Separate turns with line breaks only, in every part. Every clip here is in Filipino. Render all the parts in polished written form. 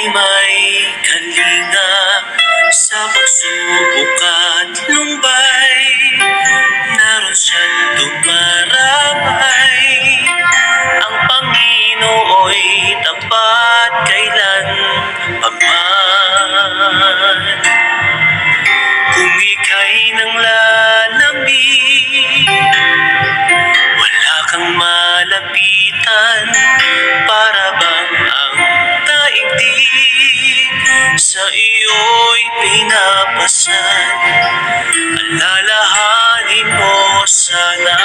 ay may kalinga sa pagsubok at lumbay. Naroon siya't dumaramay. Ang Panginoo'y tapat kailan paman. Kung ika'y nang lalamig, wala kang malapitan, para bang ang daigdig sa iyo'y pinapasan. Alalahanin mo sana,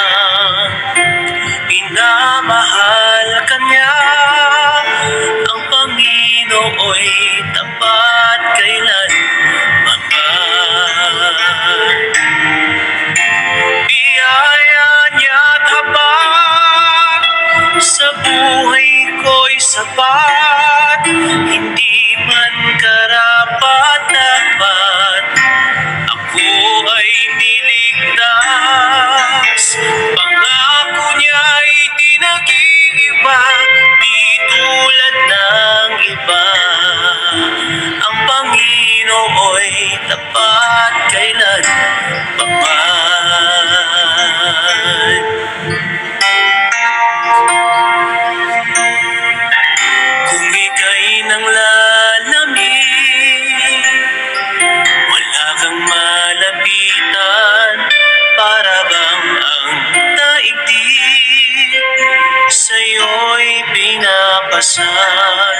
minamahal ka niya. Ang Panginoo'y tapat kailan paman. Biyaya niya't habag sa buhay ko'y sapat. Hindi man karapat-dapat, ako ay niligtas. Pangako niya'y di nag-iiba, di tulad ng iba. Ang Panginoo'y tapat kailan paman. Kung ika'y nang lalamig, wala kang malapitan, para bang ang daigdig sa'yo'y pinapasan.